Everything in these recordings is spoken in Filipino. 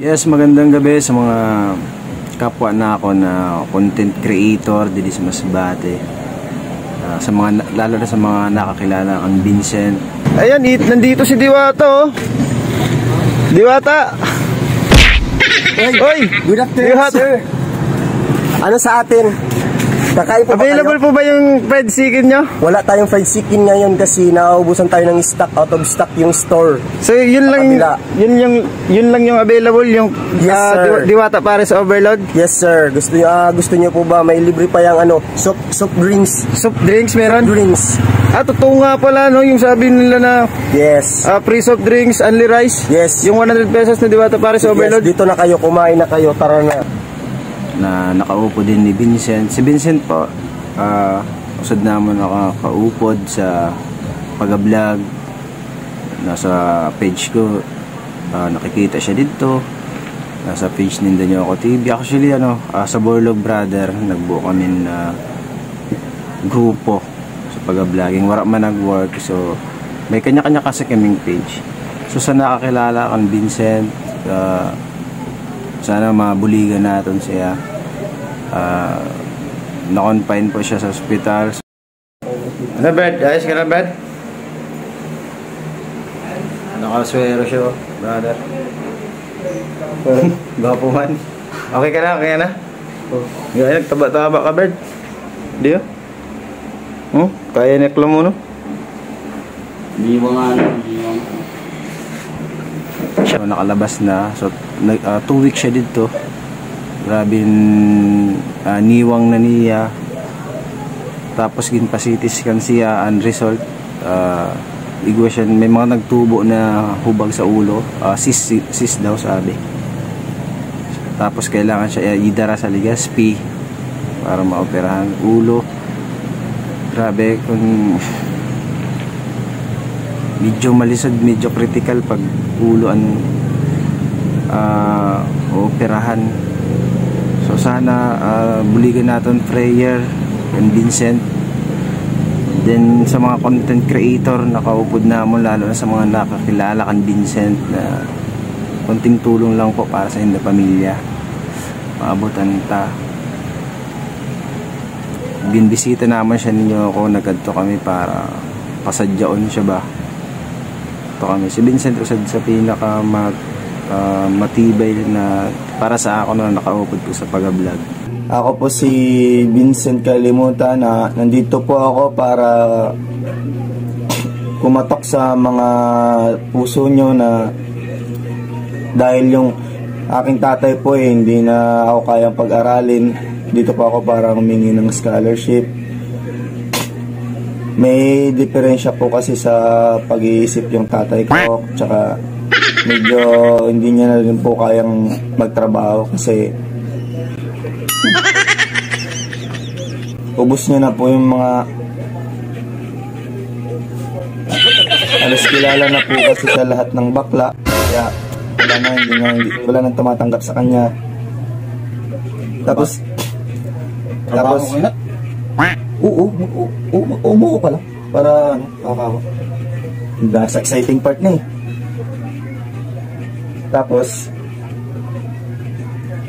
Yes, magandang gabi sa mga kapwa na ako na content creator dito sa Masbate. Sa mga, lalo na sa mga nakakilala kang Vincent. Ayan, nandito si Diwata, oh. Diwata! Oy! Good afternoon, sir. Ano sa atin? Kakain po available po ba yung fried chicken nyo? Wala tayong fried chicken ngayon kasi nauubusan tayo ng stock, out of stock yung store. So yun lang yung available, yung yes, Diwata Pares Overload? Yes sir. Gusto niyo po ba may libre pa yung ano, soft drinks? Soft drinks meron? Soft drinks. Totoo nga pala, no, yung sabi nila na yes. Free soft drinks, only rice. Yes. Yung 100 pesos na Diwata Pares Overload. Yes, dito na kayo, kumain na kayo, tara na. Na nakaupo din ni Vincent. Si Vincent po, usad naman nakaupod sa pag-vlog. Nasa page ko, nakikita siya dito. Nasa page ni Danyoko TV. Actually, sa Borlog Brother, nagbuo kami na grupo sa pag-vlogging. Wala man nag-work. So, may kanya-kanya kasi kaming page. So, sa nakakilala kang Vincent, sana mabuligan natin siya. Na-confine po siya sa hospital. Ano, Bert? Ayos ka na, Bert? Nakaswero siya, brother. Gwapo man. Okay ka na? Okay na? Gaya, nagtaba-taba ka, Bert? Di yun? Kaya neklo mo, no? Hindi mo nga, So, nakalabas na. So, 2 weeks siya dito. Grabe niwang na niya. Tapos ginpasitis kan siya unresult. Igwa siya, may mga nagtubo na hubag sa ulo. Sis daw sabi. Tapos kailangan siya idara sa Legazpi para maoperahan ulo. Grabe, kung medyo malisod, medyo critical pag ulo ang operahan. So sana buligan natin prayer and Vincent. Then sa mga content creator nakaupod namon, lalo na sa mga nakakilala kang Vincent, na konting tulong lang po para sa hindi pamilya. Maabutan ta. Binbisita naman siya ninyo ako, nagkadto kami para pasadyaon siya ba. Ito kami. Si Vincent usad sa pinaka matibay na para sa ako na nakaupod po sa pag-vlog. Ako po si Vincent Kalimutan, na nandito po ako para kumatok sa mga puso nyo na dahil yung aking tatay po hindi na ako kayang pag-aralin. Dito po ako para humingi ng scholarship. May diferensya po kasi sa pag-iisip yung tatay ko, tsaka medyo hindi niya na rin po kayang magtrabaho kasi ubos niya na po yung mga alas kilala na po kasi sa lahat ng bakla, kaya wala nang tumatanggap sa kanya. Tapos umuo pa lang para nasa exciting part na eh. Tapos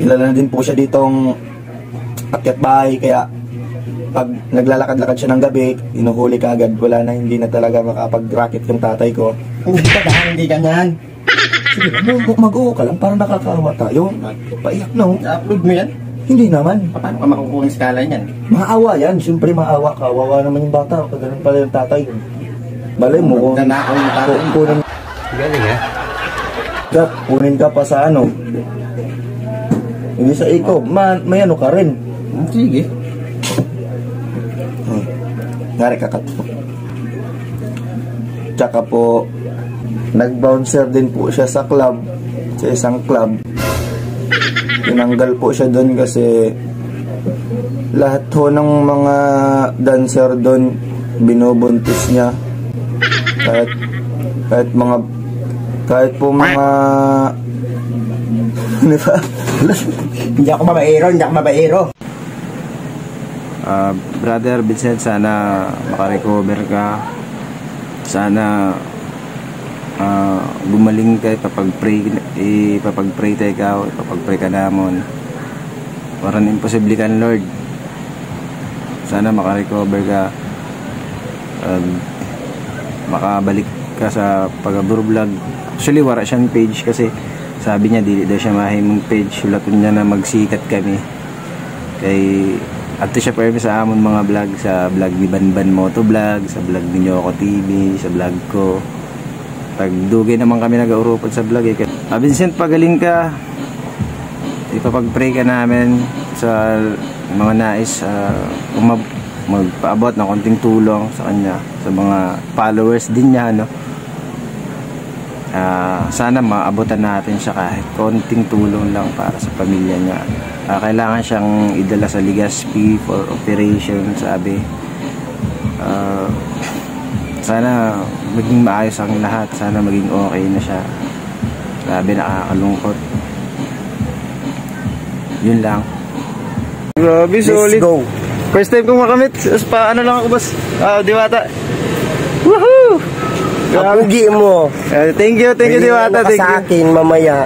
kilala na din po siya ditong akyat bahay, kaya pag naglalakad-lakad siya ng gabi, inuhuli ka agad. Wala na, hindi na talaga makapag-racket yung tatay ko. Hindi ka dahil, hindi ganyan. Sige, mag-uho ka lang, parang nakakawa tayo. Paiyak na. Na-upload mo yan? Hindi naman. Paano ka makukuha ng skala niyan? Maawa yan, siyempre maawa ka. Wawa naman yung bata, pag ganun pala yung tatay. Balay mo kung nanakaw yung tatay. Kunin. Galing ha? Jack, kunin ka pa sa ano. Hindi sa ikaw, may ano ka rin. Sige. Ngari kakat po. Tsaka po, nag-bouncer din po siya sa club, sa isang club. Tinanggal po siya doon kasi lahat ho ng mga dancer doon binubuntis niya. Kahit po mga ano ba? Hindi ako mabaero. Brother Vincent, sana makarecover ka. Sana gumaling ka, ipapag-pray tayo ikaw, ipapag-pray ka namon. Waran imposible kan Lord. Sana makarecover ka, makabalik ka sa pag-vlog. Actually wala siyang page kasi sabi niya dili daw siya mahimong page. Ulaton niya na magsikat kami kay ato siya permi sa amon mga vlog, sa vlog ni Banban Moto Vlog, sa vlog ni Nyoko TV, sa vlog ko. Pagdugay naman kami nag-urupod sa vlog eh. Vincent, pagaling ka, ipapag-pray ka namin sa mga nais magpaabot ng konting tulong sa kanya, sa mga followers din niya, no? Sana maabutan natin siya kahit konting tulong lang para sa pamilya niya. Kailangan siyang idala sa Legazpi for operation, sabi. Sana maging maayos ang lahat, sana maging okay na siya. Grabe, nakakalungkot. Yun lang. Grabe, solid. Let's go. First time kong makamit. Ano lang ako, boss. Diwata. Woohoo! Apugi mo. Thank you, Diwata. Thank you. Sa akin mamaya.